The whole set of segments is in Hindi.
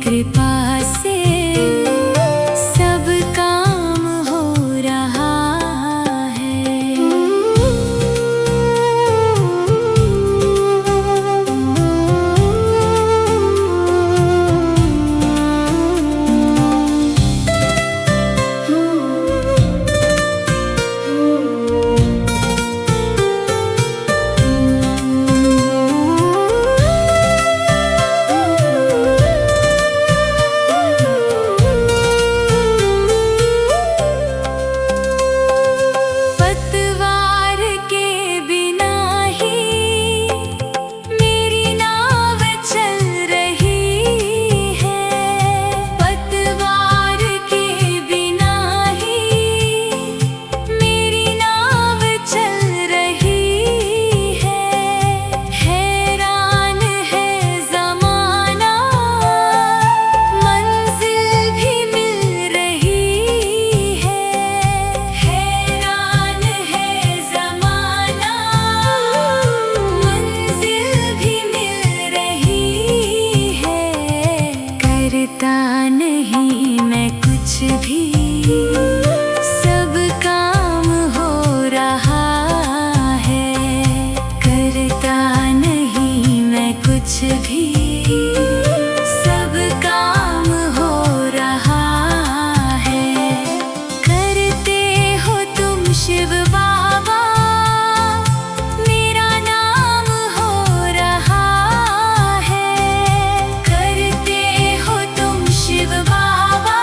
कृपा से सब काम हो रहा है। पतवार के बिना ही मेरी नाव चल रही है। पतवार के बिना ही मेरी नाव चल रही है। हैरान है ज़माना, मंजिल भी मिल रही है। हैरान है ज़माना, मंजिल भी मिल रही है। करता नहीं मैं कुछ भी, सब काम हो रहा है। करता नहीं मैं कुछ भी, सब काम हो रहा है। करते हो तुम शिव बाबा, मेरा नाम हो रहा है। करते हो तुम शिव बाबा,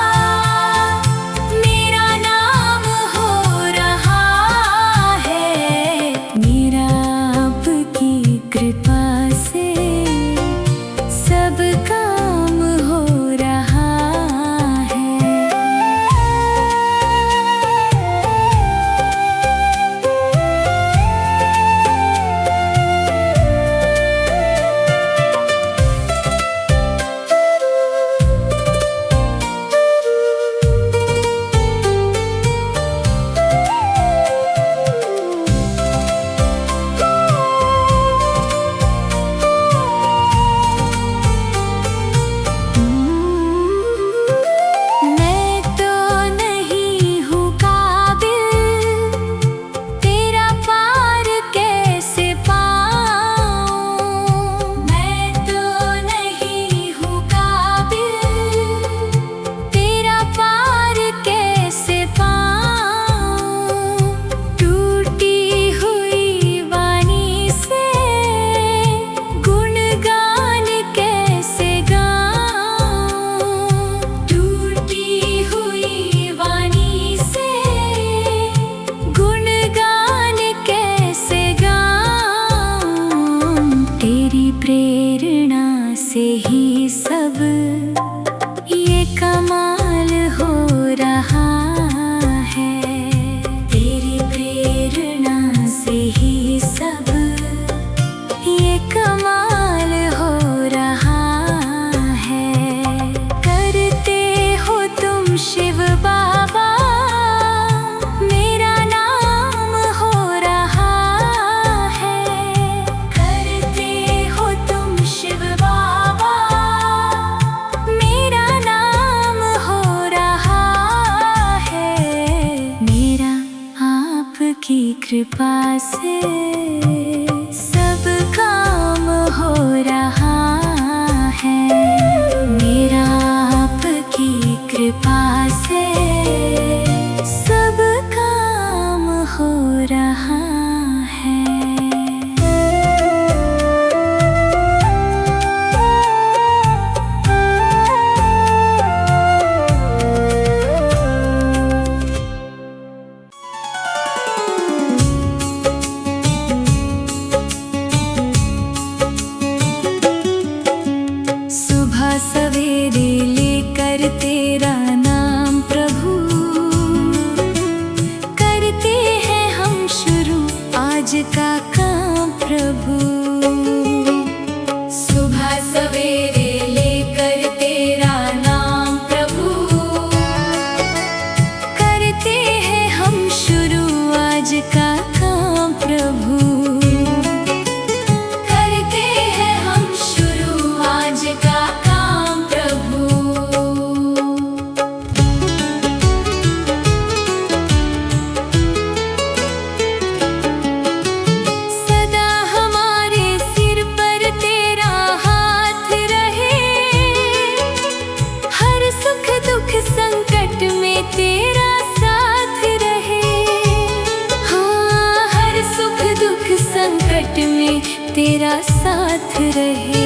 साथ रहे।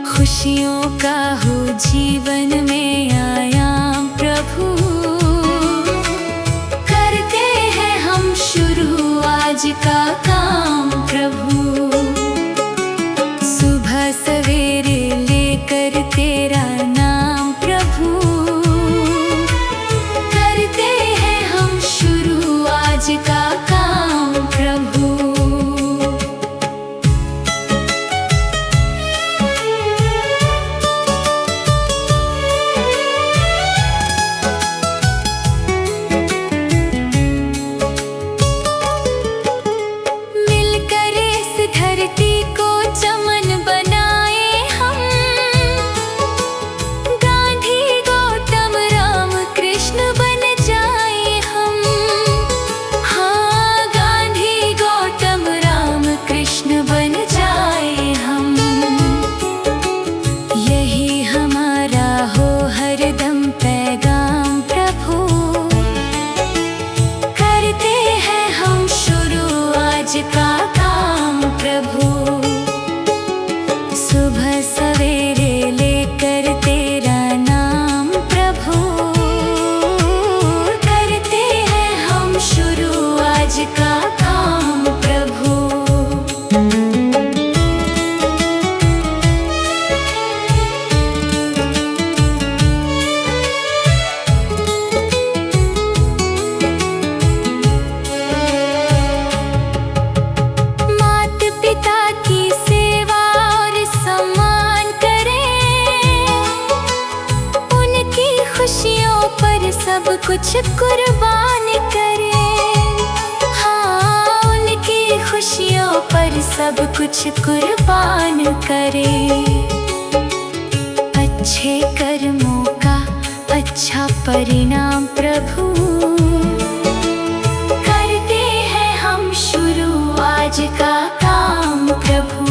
खुशियों का हो जीवन में आयाम प्रभु, करते हैं हम शुरू आज का काम प्रभु। सुबह सवेरे लेकर तेरा नाम प्रभु, करते हैं हम शुरू आज का काम प्रभु। मिलकर इस धरती को चमन बनाए हम, गांधी गौतम राम कृष्ण बन जाए हम। हाँ, गांधी गौतम राम कृष्ण बन जाए हम। यही हमारा हो हरदम पैगाम प्रभु, करते हैं हम शुरू आज का काम प्रभु। सुबह सवेरे लेकर तेरा नाम प्रभु, करते हैं हम शुरू आज का काम प्रभु। मात पिता की सेवा और सम्मान करें, उनकी खुशियों पर सब कुछ कुर्बान करें। हाँ, उनकी खुशियों पर सब कुछ कुर्बान करें। अच्छे कर्मों का अच्छा परिणाम प्रभु, करते हैं हम शुरू आज का काम प्रभु।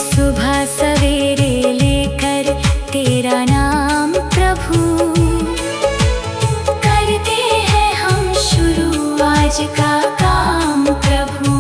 सुबह सवेरे लेकर तेरा नाम प्रभु, करते हैं हम शुरू आज का काम प्रभु।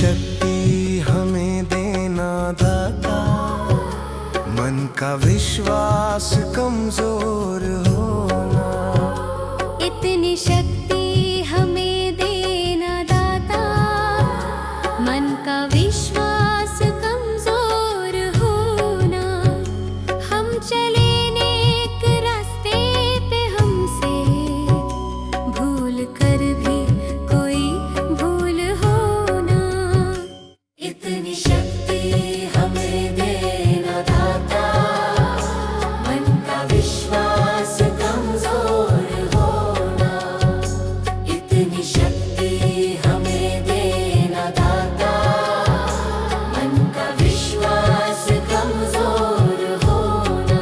शक्ति हमें देना दाता, मन का विश्वास कमजोर होना। इतनी शक्ति हमें देना दाता, मन का विश्वास कमजोर होना। हम चले नेक रास्ते पे, हमसे भूल कर भी कोई भूल होना। इतनी शक्ति हमें देना दाता, मन का विश्वास कमजोर होना। इतनी शक्ति हमें देना दाता, मन का विश्वास कमजोर होना।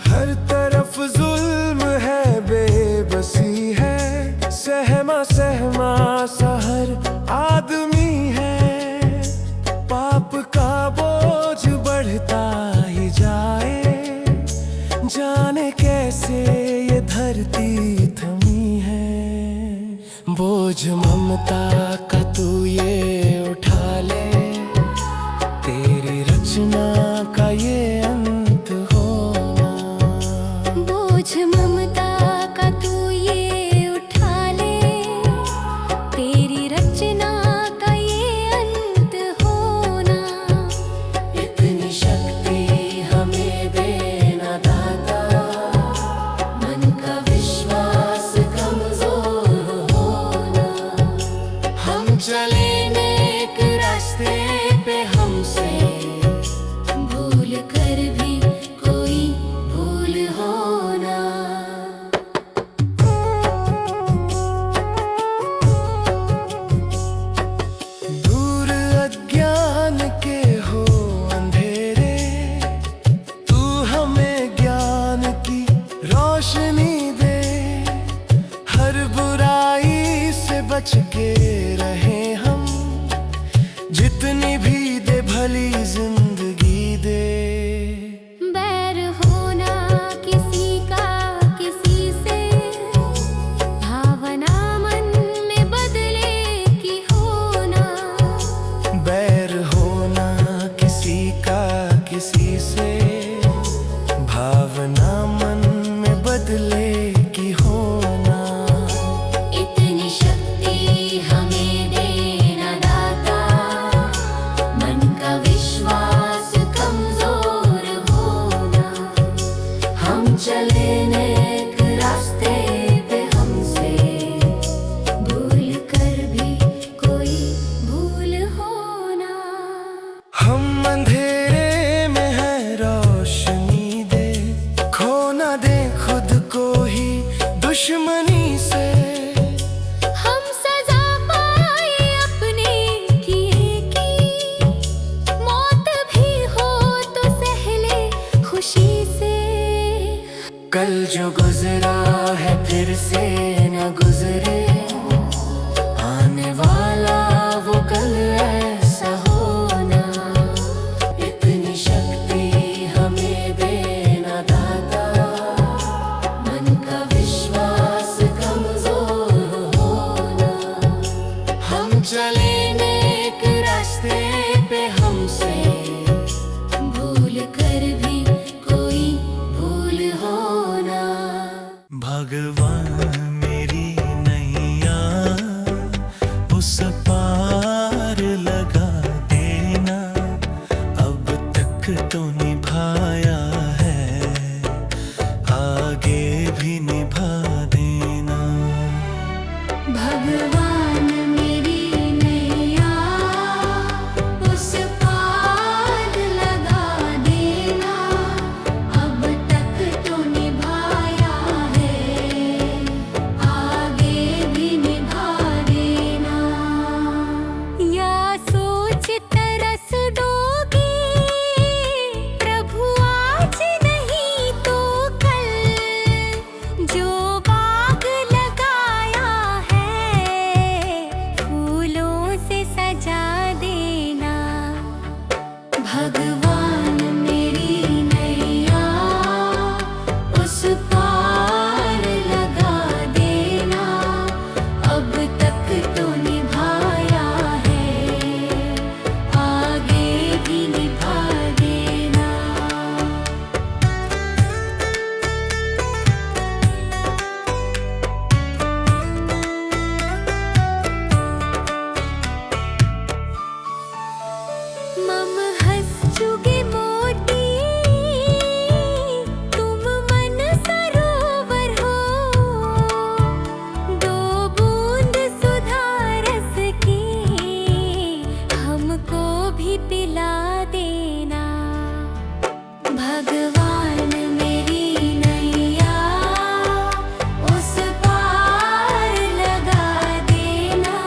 हर तरफ जुल्म है, बेबसी है, सहमा सहमा सा हर आदमी है। पाप का बोझ बढ़ता ही जाए, जाने कैसे ये धरती थमी है। बोझ ममता का तू ये उठा ले, तेरी रचना का ये अंत होना। बोझ ममता का तू ये उठा ले, तेरी रचना का ये अंत होना। इतनी शक्ति हमें देना दाता, मन का विश्वास कमजोर होना। हम चले नेक रास्ते पे, हमसे भूल कर भी कोई भूल होना। दूर अज्ञान के हो अंधेरे, तू हमें ज्ञान की रोशनी दे। हर बुराई से बच के रहे हम, जितनी भी दे भली जिंदगी दे। बैर होना किसी का किसी से, भावना मन में बदले की होना। बैर होना किसी का किसी से, भावना मन में बदले की होना। इतनी शक्ति हमें देना दाता, मन का विश्वास कमजोर होना। हम चले नेक रास्ते पे, हमसे भूल कर भी कोई भूल होना। हम अंधेरे में है, रोशनी दे। खो ना दे खुद को ही दुश्मनी से। हम सजा पाए अपने किए की, मौत भी हो तो सहले खुशी से। कल जो गुजरा है फिर से न गुजरे, आने वाला वो कल ऐसा होना। इतनी शक्ति हमें देना दाता, मन का विश्वास कमजोर होना। हम चले नेक रास्ते पे, हमसे भूल कर भी कोई भूल होना। भगवान मेरी नैया उस पार लगा देना, अब तक तो निभाया है, आगे भी निभा देना। भगवान मेरी नैया उस पार लगा देना, अब तक तो निभाया है, आगे भी निभा देना। या सोच तरस दोगे प्रभु चुगे मोती तुम मन सरोवर हो, दो बूंद सुधा रस की हमको भी पिला देना। भगवान मेरी नैया उस पार लगा देना,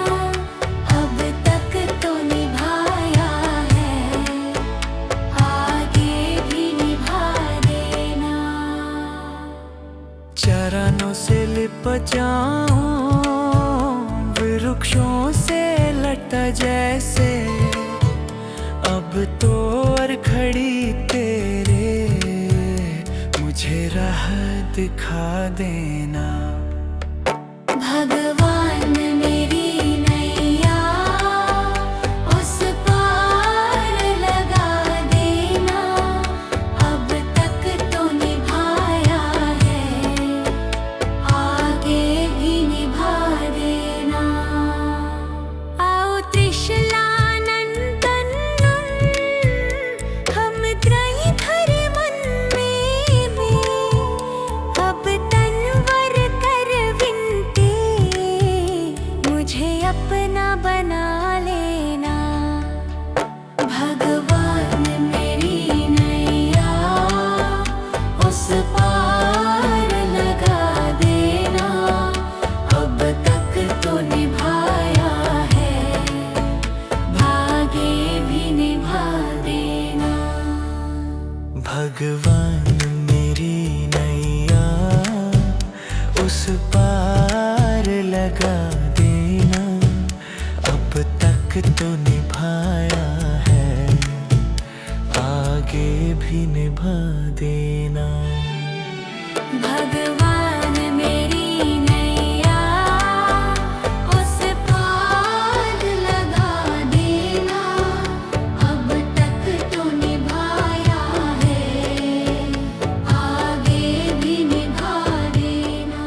अब तक तो निभाया है, आगे भी निभा देना। चरणों से लिप जाऊं वृक्षों से लटा जैसे, अब तो और खड़ी तेरे मुझे राह दिखा देना। भगवान मेरी नैया उस पार लगा देना, अब तक तो निभाया है, आगे भी निभा देना। आओ त्रिशलानंदन हम त्रयी धरे मन में, अब तनवर कर विनती मुझे अपना बना लेना। भगवान मेरी नैया उस पार लगा देना, अब तक तो निभाया है, भागे भी निभा देना। भगवान मेरी नैया उस पार लगा देना, अब तक तो निभाया है, आगे भी निभा देना। भगवान मेरी नैया उस पार लगा देना, अब तक तो निभाया है, आगे भी निभा देना।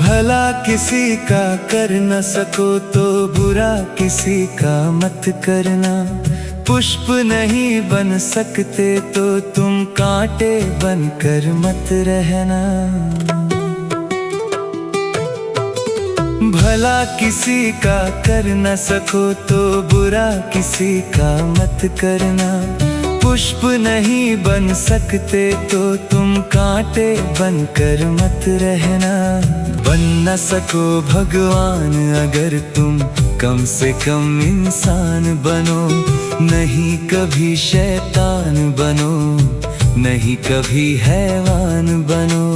भला किसी का कर न सको तो बुरा किसी का मत करना, पुष्प नहीं बन सकते तो तुम कांटे बनकर मत रहना। भला किसी का कर न सको तो बुरा किसी का मत करना, पुष्प नहीं बन सकते तो तुम कांटे बनकर मत रहना। बन न सको भगवान अगर तुम कम से कम इंसान बनो, नहीं कभी शैतान बनो, नहीं कभी हैवान बनो।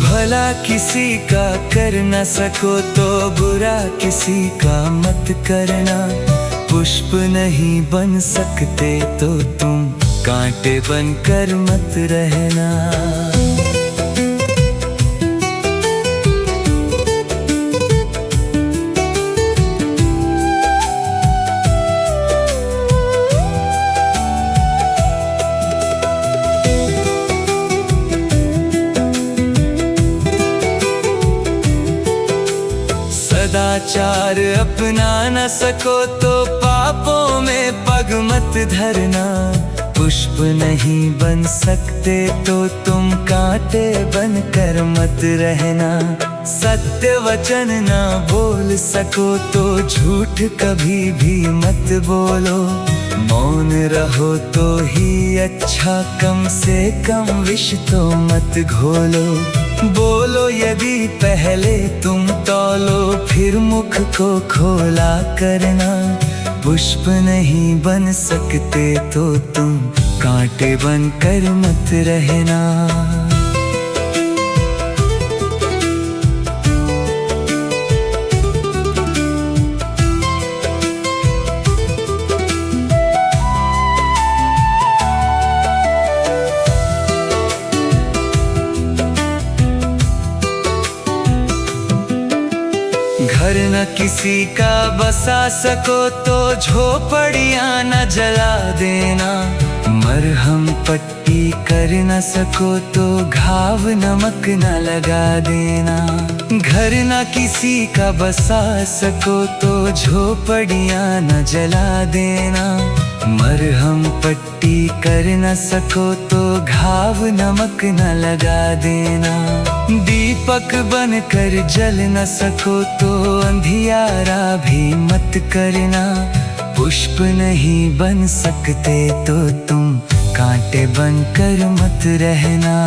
भला किसी का कर न सको तो बुरा किसी का मत करना, पुष्प नहीं बन सकते तो तुम कांटे बनकर मत रहना। सदाचार अपना न सको तो पापों में पग मत धरना, पुष्प नहीं बन सकते तो तुम कांटे बनकर मत रहना। सत्य वचन ना बोल सको तो झूठ कभी भी मत बोलो, मौन रहो तो ही अच्छा, कम से कम विष तो मत घोलो। बोलो यदि पहले तुम तौलो फिर मुख को खोला करना, पुष्प नहीं बन सकते तो तुम कांटे बनकर मत रहना। न किसी का बसा सको तो झोपड़ियाँ न जला देना। मरहम पट्टी कर न सको तो घाव नमक न लगा देना। घर न किसी का बसा सको तो झोपड़ियाँ न जला देना। मरहम पट्टी कर न सको तो घाव नमक न लगा देना। दीपक बनकर जल न सको तो अंधियारा भी मत करना। पुष्प नहीं बन सकते तो तुम कांटे बनकर मत रहना।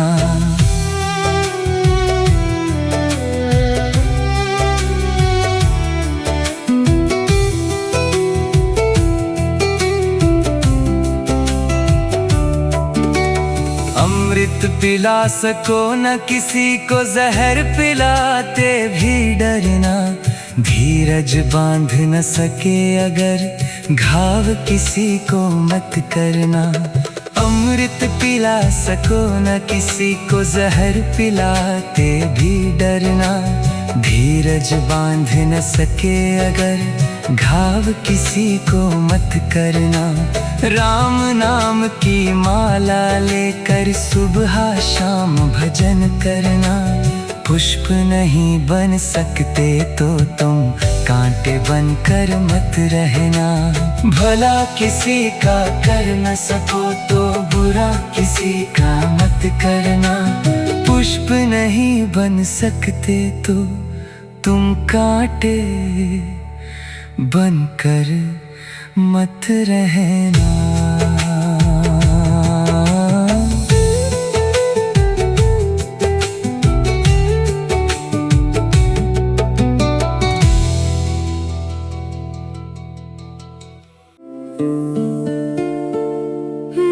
अमृत पिला सको न किसी को जहर पिलाते भी डरना। धीरज बांध न सके अगर घाव किसी को मत करना। अमृत पिला सको न किसी को जहर पिलाते भी डरना। धीरज बांध न सके अगर घाव किसी को मत करना। राम नाम की माला लेकर सुबह शाम भजन करना। पुष्प नहीं बन सकते तो तुम कांटे बनकर मत रहना। भला किसी का कर न सको तो बुरा किसी का मत करना। पुष्प नहीं बन सकते तो तुम कांटे बनकर मत रहना।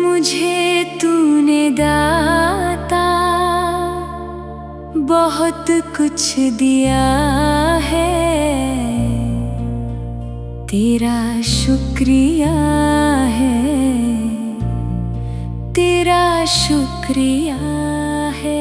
मुझे तूने दाता बहुत कुछ दिया है। तेरा शुक्रिया है, तेरा शुक्रिया है।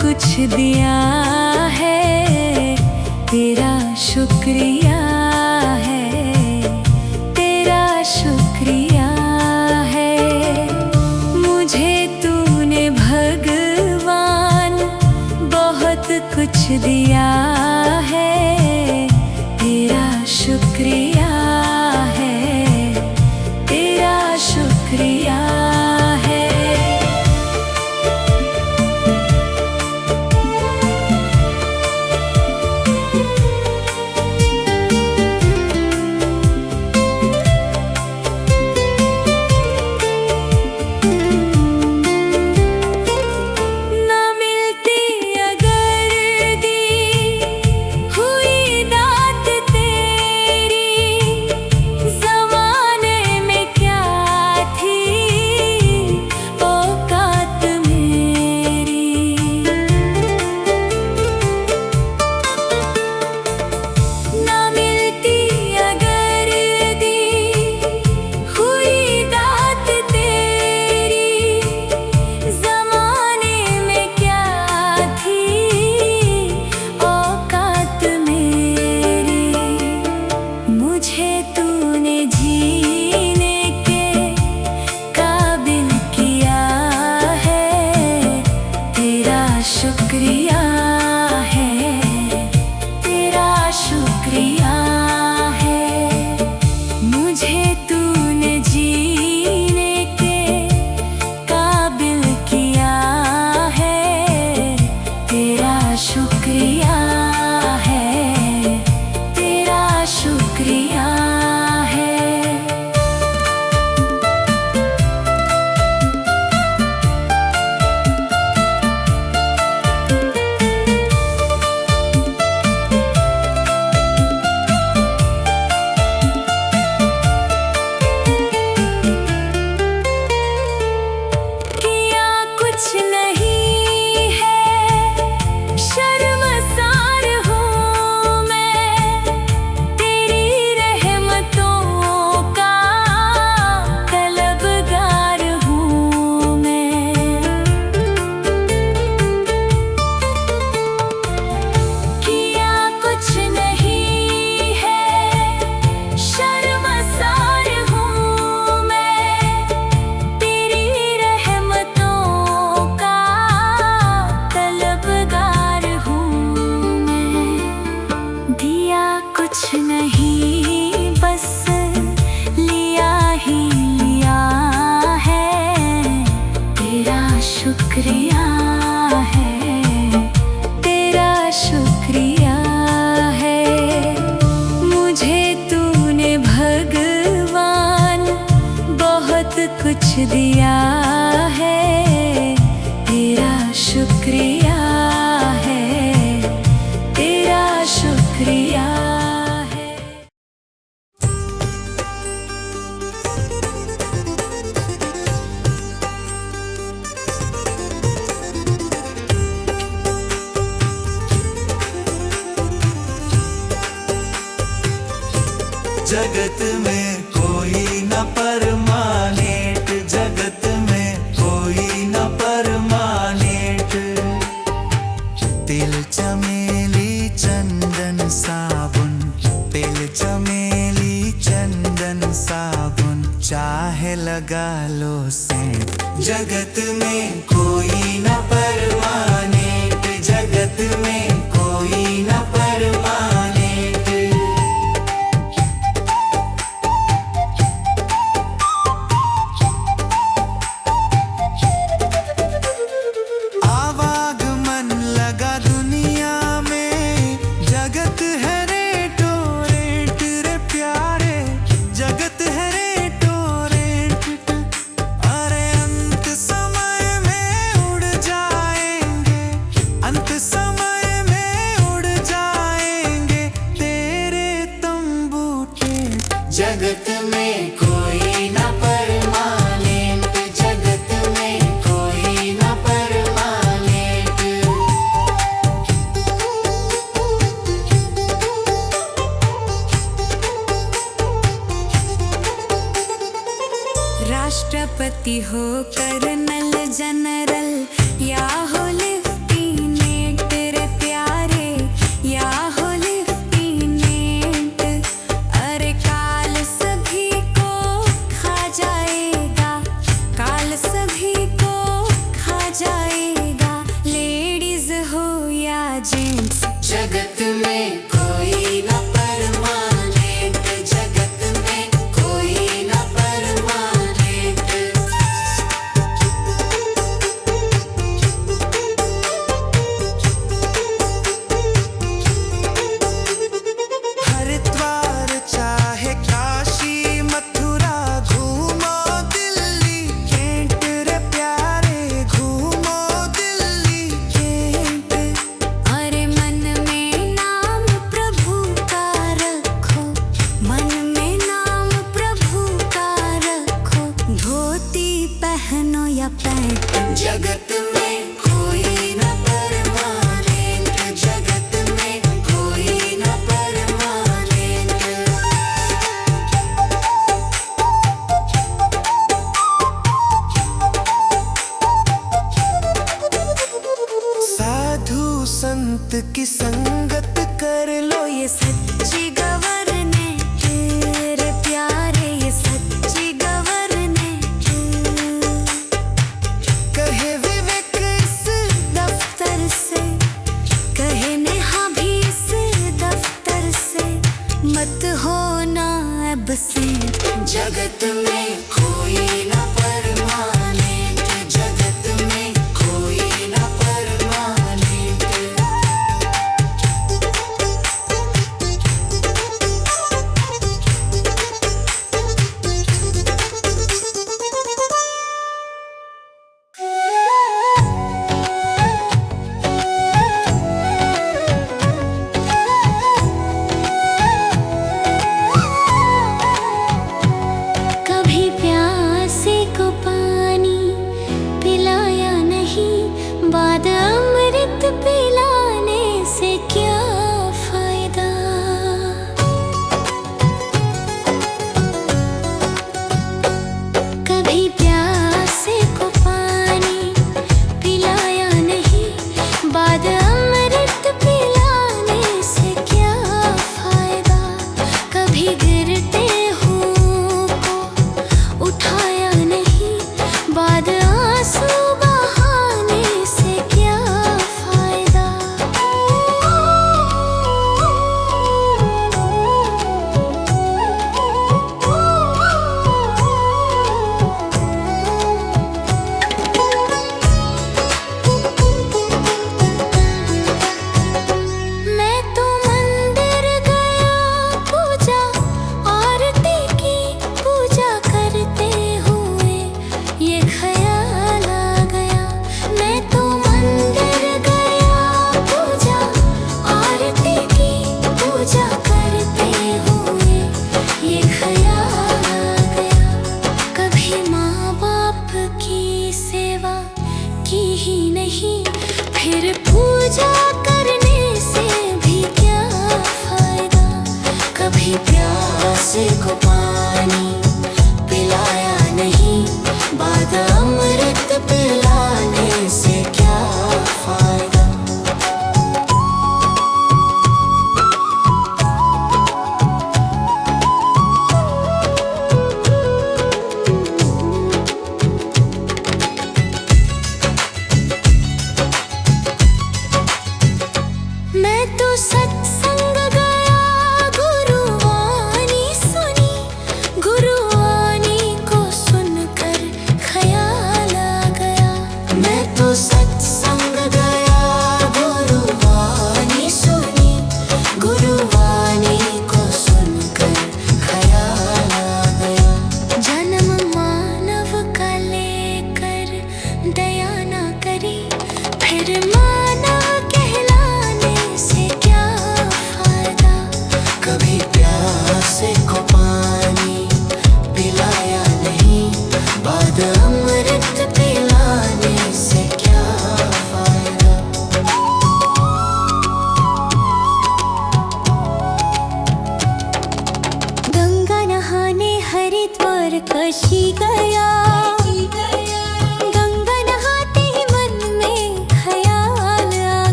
कुछ दिया है, तेरा शुक्रिया है, तेरा शुक्रिया है। मुझे तूने भगवान बहुत कुछ दिया है, तेरा शुक्रिया है, तेरा शुक्रिया है। शुक्रिया है, तेरा शुक्रिया है। मुझे तूने जीने के काबिल किया है, तेरा शुक्रिया है, तेरा शुक्रिया है। दिया है, तेरा शुक्रिया है, तेरा शुक्रिया है। जगत में कोई न परमानेंट, जगत में कोई न परमानेंट। तिल चमेली चंदन साबुन, तिल चमेली चंदन साबुन, चाहे लगा लो सेंट। जगत में कोई न परमानेंट, जगत में कोई न परमानेंट। जगत में कोई न परमानेंट, जगत में कोई न परमानेंट। राष्ट्रपति हो, कर्नल जनरल या हो लेफ्टिनेंट रे प्यारे, या हो लेफ्टिनेंट। अरे काल सभी को खा जाएगा, काल सभी को खा जाएगा, लेडीज हो या जेंट्स। जगत में कोई न परमानेंट, जगत में कोई न परमानेंट। हरिद्वार चाहे काशी मथुरा, घूमो दिल्ली कैंट रे प्यारे, घूमो दिल्ली कैंट। अरे मन में नाम प्रभु का रखो, मन में नाम प्रभु का रखो, धोती पहनो या पैंट। जगत में कोई न परमानेंट, जगत में कोई न परमानेंट। साधु संत की संगत कर लो, ये सच्ची गवर्नेंट रे प्यारे, ये सच्ची गवर्नेंट। कहे विवेक इस दफ्तर से, कहे नेहा भी इस दफ्तर से, मत होना एब्सेंट। जगत में कोई न परमानेंट, जगत में कोई न परमानेंट।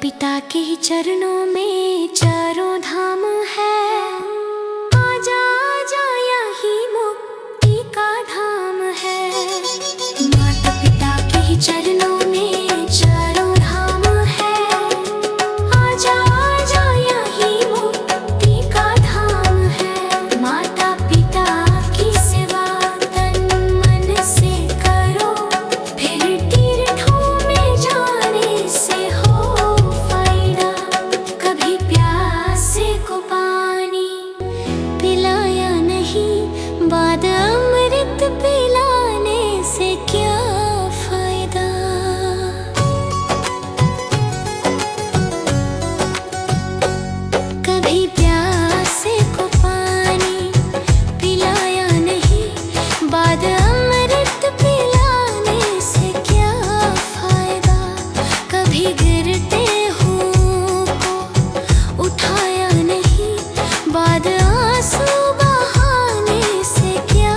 पिता के ही चरणों में चारों धाम है। आजा आजा यही मुक्ति का धाम है। माता पिता के ही चरणों में चारों धाम है। आजा आजा यही मुक्ति का धाम है। माता पिता की सेवा तन मन से करो, फिर तीर्थों में जाने से हो फायदा। कभी प्यासे को पानी पिलाया नहीं, बाद अमृत पिलाने से क्या फायदा। कभी प्यासे को पानी पिलाया नहीं, बाद अमृत पिलाने से क्या फायदा। कभी गिरते हुओं को उठाया नहीं, बाद आंसू बहाने से क्या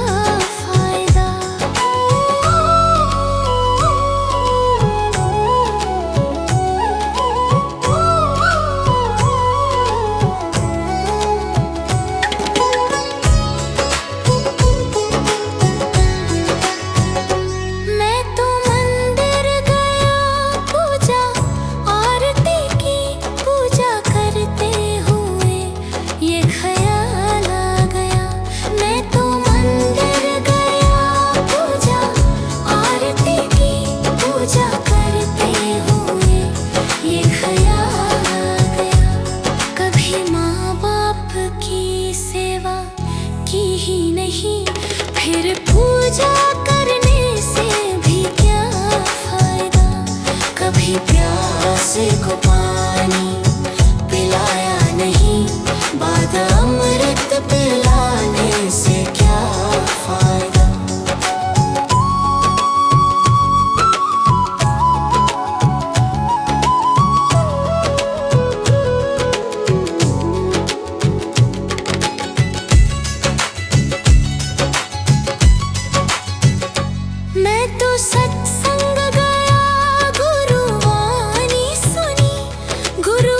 फायदा। मैं तो मंदिर गया, पूजा आरती की, पूजा करते हुए ये ख्याल आ गया। मैं तो मंदिर गया, पूजा आरती की, पूजा करते हुए ये ख्याल आ गया। कभी माँ बाप की सेवा की ही नहीं, फिर पूजा करने से भी क्या फायदा। कभी प्यासे को पानी पिलाया नहीं, बाद अमृत पिलाने से क्या फायदा। मैं तो सत्संग गया, गुरुवाणी सुनी, गुरु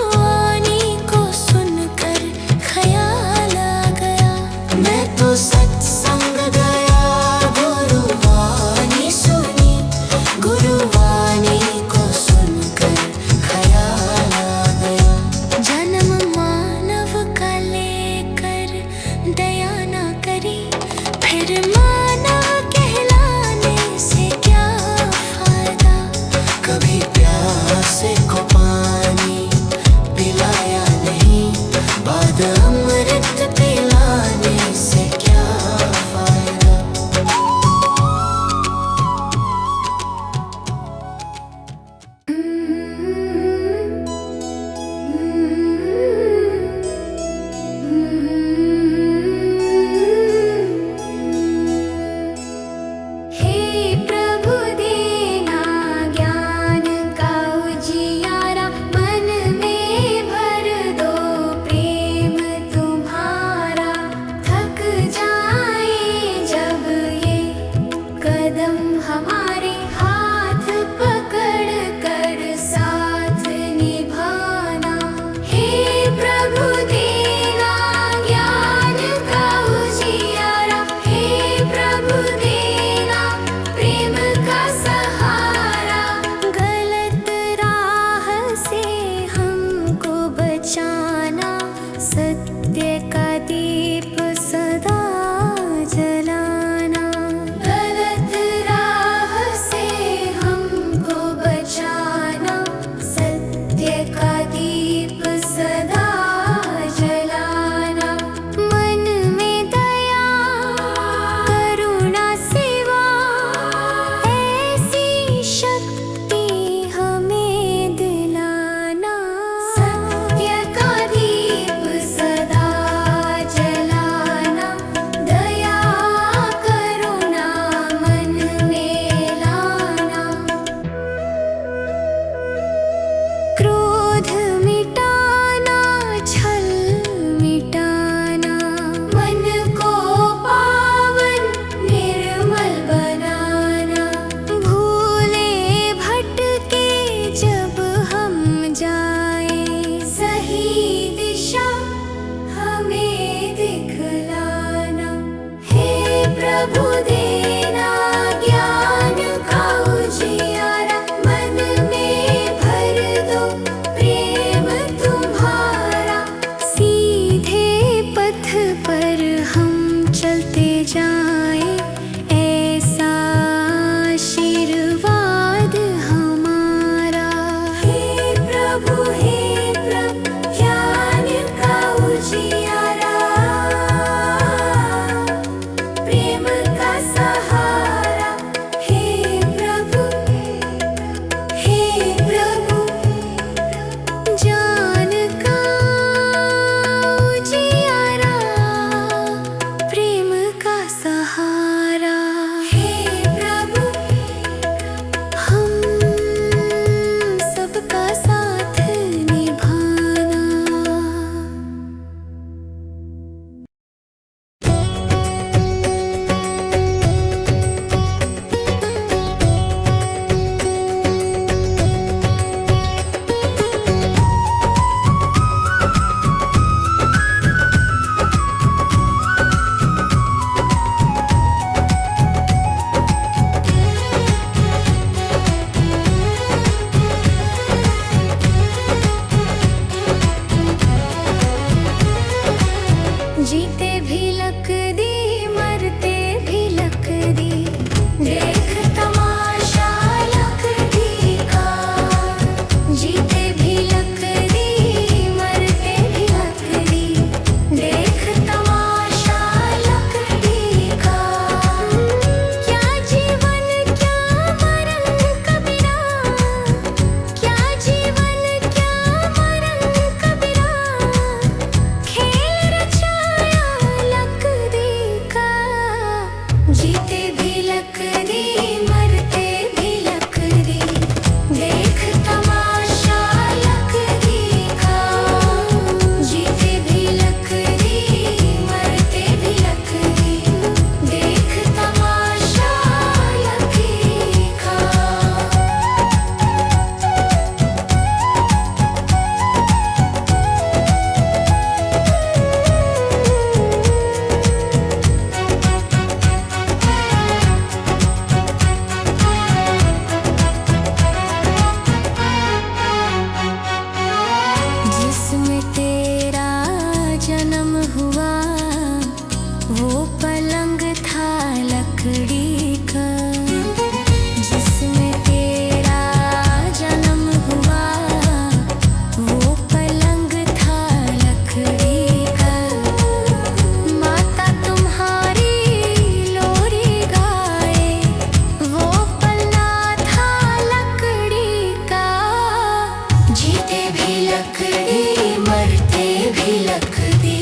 लकड़ी मरते भी लकड़ी,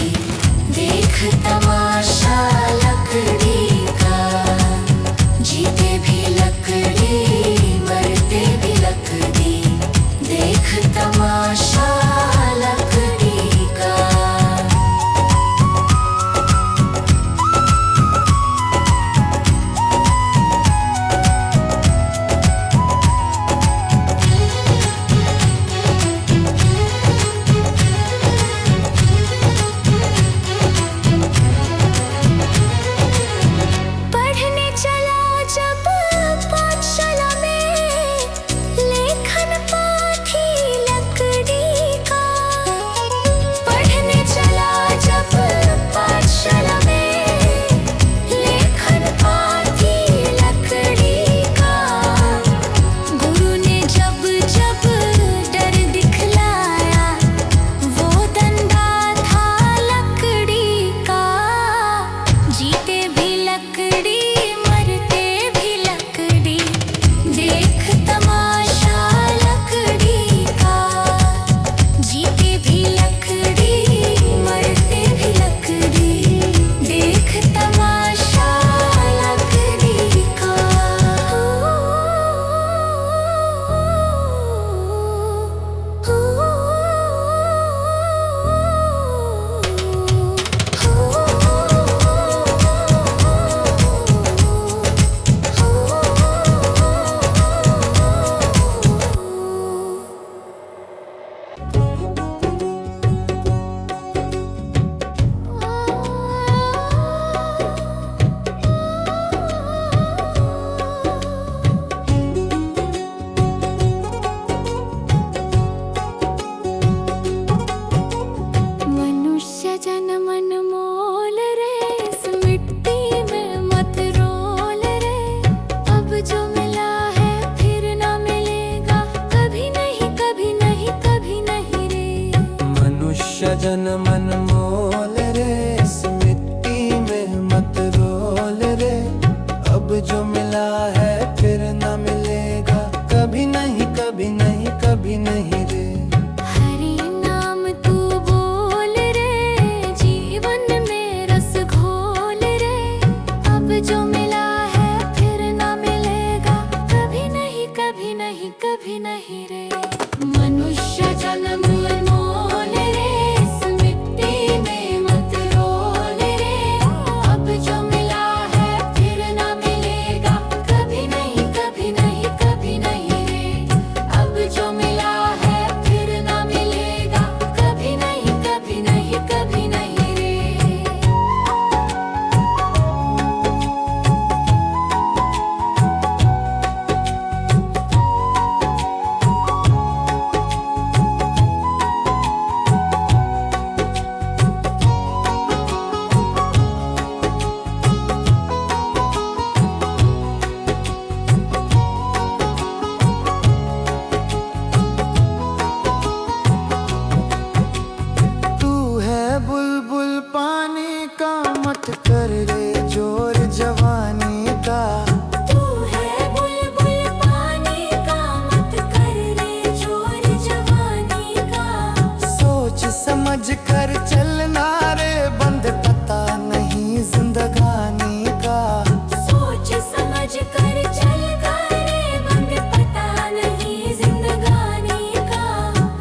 देख तमाशा लकड़ी का। जीते भी लकड़ी मरते भी लकड़ी, देख तमाशा लकड़ी का। पढ़ने चला जब पाठशाला में, लेखन पाठी लकड़ी का। पढ़ने चला जब पाठशाला में, लेखन पाठी लकड़ी का। गुरु ने जब जब डर दिखलाया, वो डंडा था लकड़ी का। जीते भी लकड़ी मरते भी लकड़ी, देख तमाशा लकड़ी का। जीते भी लकड़ी मरते भी लकड़ी, देख तमाशा लकड़ी का। मनुष्य जन्म अनमोल रे, इस मिट्टी में मत रोल रे। अब जो मिला है फिर ना मिलेगा, कभी नहीं कभी नहीं कभी नहीं रे। मनुष्य जन्म अनमोल रे, इस मिट्टी में मत रोल रे। अब जो मिला है फिर ना मिलेगा, कभी नहीं कभी नहीं कभी नहीं रे। हरि नाम तू बोल रे, जीवन में रस घोल रे। अब जो मिला है फिर ना मिलेगा, कभी नहीं कभी नहीं कभी नहीं रे। मनुष्य जन्म अनमोल रे, इस मिट्टी में मत रोल रे। अब जो मिला है फिर ना मिलेगा, कभी नहीं कभी नहीं कभी नहीं रे। अब जो मिला है फिर ना मिलेगा, कभी नहीं कभी नहीं कभी नहीं रे। तू है बुलबुल पानी का, मत कर रे जोर जवानी का। तू है बुलबुल पानी का, मत कर रे जोर जवानी का। सोच समझ कर चलना रे, बंद पता नहीं जिंदगानी का। सोच समझ कर चल करे, बंद पता नहीं जिंदगानी का।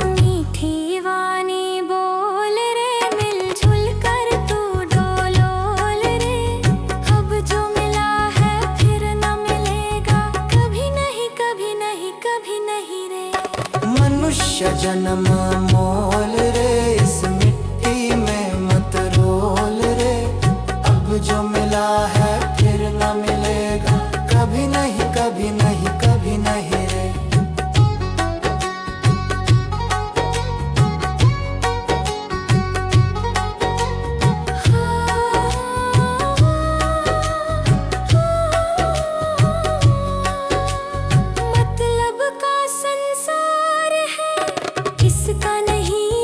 मीठी वाणी बोल रे, मिलजुल कर तू डोलोल रे। अब जो मिला है फिर ना मिलेगा, कभी नहीं कभी नहीं कभी नहीं रे। मनुष्य जन्म मोल रे, इस मिट्टी में मत रोल रे। अब जो मिला है फिर ना मिलेगा, कभी नहीं कभी नहीं कभी नहीं रे। मतलब का संसार है, इसका नहीं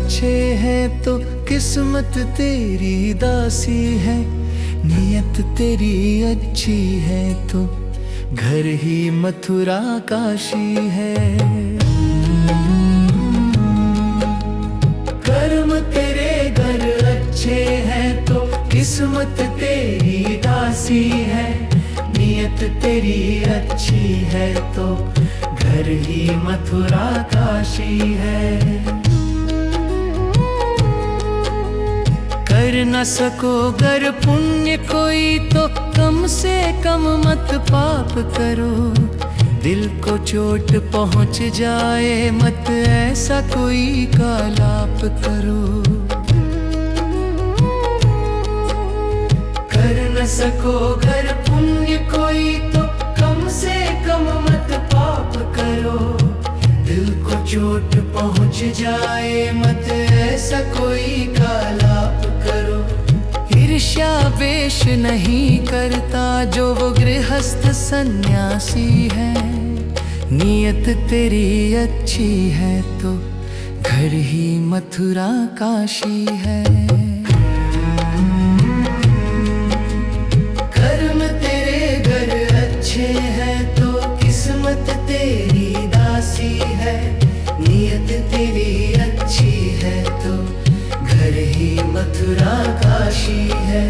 अच्छे हैं तो किस्मत तेरी दासी है, नियत तेरी अच्छी है तो घर ही मथुरा काशी है। कर्म तेरे घर अच्छे हैं तो किस्मत तेरी दासी है, नियत तेरी अच्छी है तो घर ही मथुरा काशी है। कर न सको गर पुण्य कोई तो कम से कम मत पाप करो, दिल को चोट पहुंच जाए मत ऐसा कोई कालाप करो। कर न सको गर पुण्य कोई तो कम से कम मत पाप करो, दिल को चोट पहुंच जाए मत ऐसा कोई कालाप करो। ईर्ष्या वेश नहीं करता जो वो गृहस्थ सन्यासी है, नियत तेरी अच्छी है तो घर ही मथुरा काशी है। कर्म तेरे घर अच्छे हैं तो किस्मत तेरी दासी है, नियत तेरी अच्छी है तो घर ही मथुरा काशी है।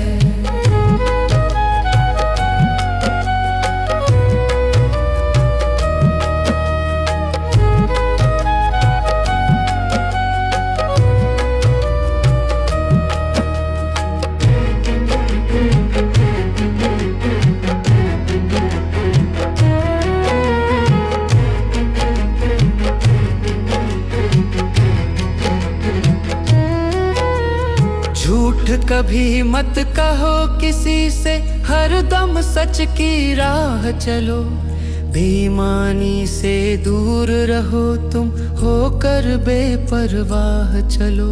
झूठ कभी मत कहो किसी से, हरदम सच की राह चलो। बेईमानी से दूर रहो तुम, होकर बेपरवाह चलो।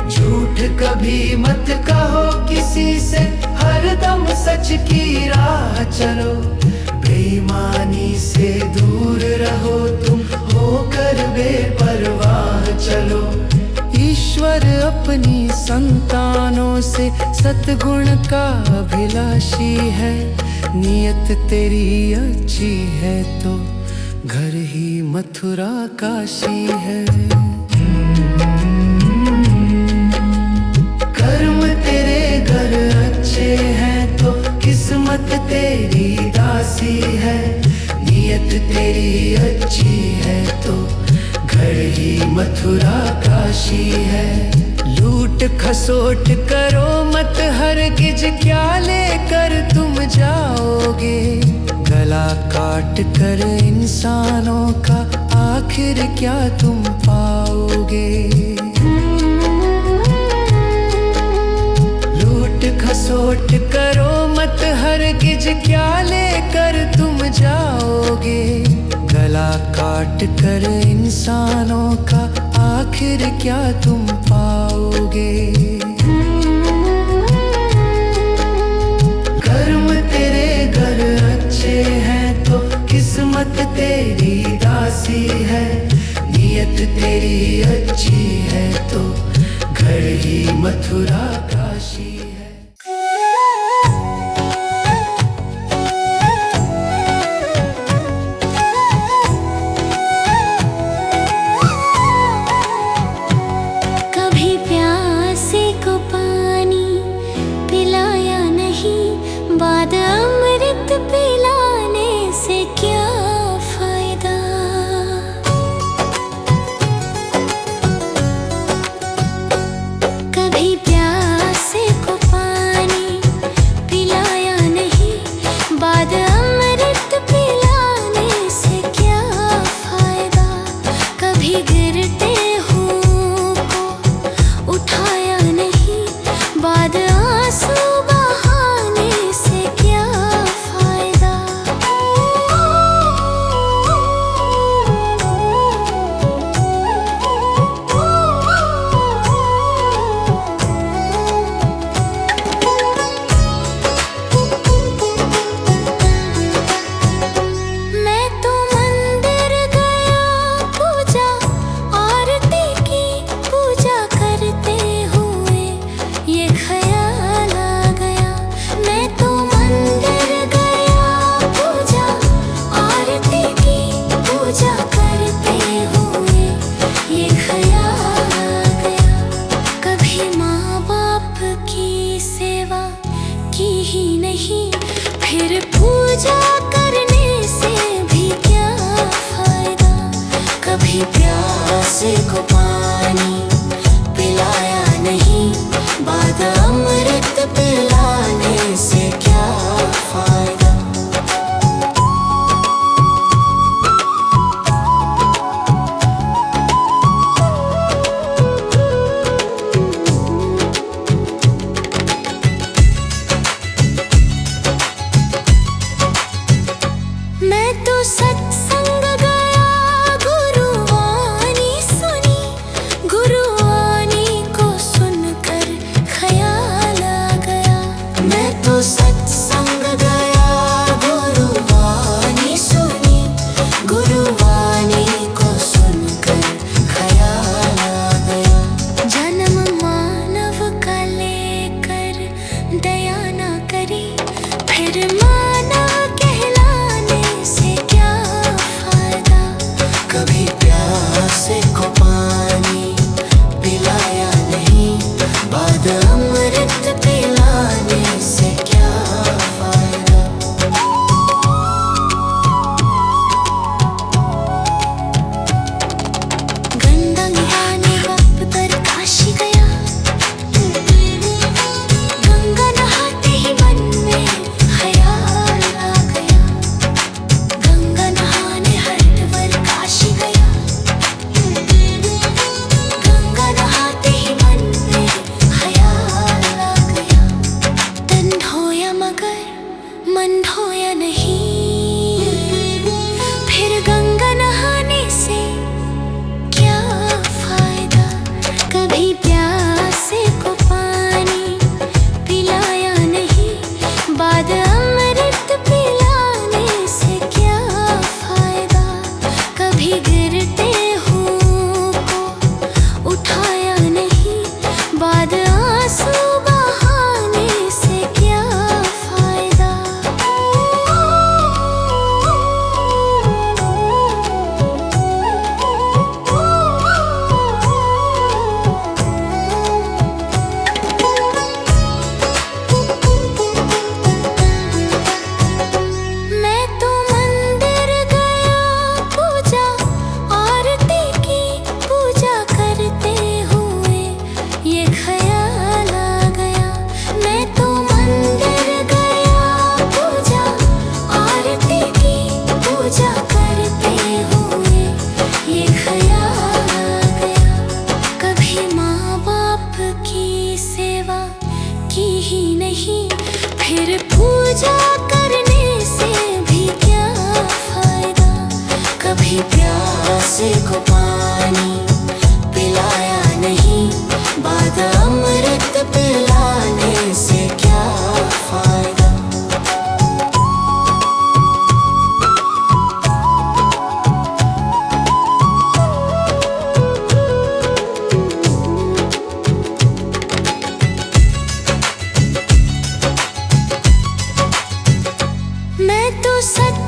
झूठ कभी मत कहो किसी से, हरदम सच की राह चलो। बेईमानी से दूर रहो तुम, होकर बेपरवाह चलो। ईश्वर अपनी संतानों से सतगुण का अभिलाषी है, नियत तेरी अच्छी है तो घर ही मथुरा काशी है। कर्म तेरे घर अच्छे हैं तो किस्मत तेरी दासी है, नियत तेरी अच्छी है तो घर ही मथुरा काशी है। लूट खसोट करो मत हरगिज, क्या लेकर तुम जाओगे। गला काट कर इंसानों का आखिर क्या तुम पाओगे। लूट खसोट करो मत हरगिज, क्या लेकर तुम जाओगे। गला काट कर इंसानों का आखिर क्या तुम पाओगे। कर्म तेरे घर अच्छे हैं तो किस्मत तेरी दासी है, नियत तेरी अच्छी है तो घर ही मथुरा काशी है। बाद अमृत पिलाने से क्या फायदा। कभी प्यासे को पानी पिलाया नहीं, बाद अमृत पिलाने से क्या फायदा। कभी गिरते हुओं को उठाया नहीं, बाद आंसू बहाने से क्या फायदा। नहीं, फिर पूजा करने से भी क्या फायदा। कभी प्यासे को पानी पिलाया नहीं, बाद अमृत पिलाने से क्या फायदा। मैं तो सत्संग गया, गुरुवाणी सुनी, गुरुवाणी को सुनकर ख्याल आ गया। मैं तो सत्संग गया, गुरुवाणी सुनी, गुरुवाणी को सुनकर ख्याल आ गया। जन्म मानव का लेकर दया ना करी, फिर मानव कहलाने से क्या फायदा। कभी प्यासे को पानी पिलाया नहीं, बाद अमृत पिलाने से क्या फायदा। गंगा नहाने वक्त पर काशी गया, गंगा नहाते ही मन में ख्याल आ गया। गंगा नहाने हरिद्वार काशी गया, गंगा नहाते ही मन में ख्याल आ गया। तन धोया मगर मन धोया नहीं, फिर गंगा नहाने से क्या फायदा। कभी प्यासे को पानी पिलाया नहीं, बाद अमृत पिलाने से क्या फायदा। कभी गिरते हुओं को उठाया नहीं, बाद आंसू बहाने से क्या फायदा। मैं तो मंदिर गया, पूजा आरती की, पूजा करते हुए ये ख्याल आ गया। मैं तो मंदिर गया, पूजा आरती की, पूजा करते हुए ये ख्याल आ गया। कभी माँ बाप की सेवा की ही नहीं, फिर पूजा करने से भी क्या फायदा। कभी प्यासे को पानी पिलाया नहीं, बाद अमृत पिलाने से क्या फायदा। मैं तो सत्य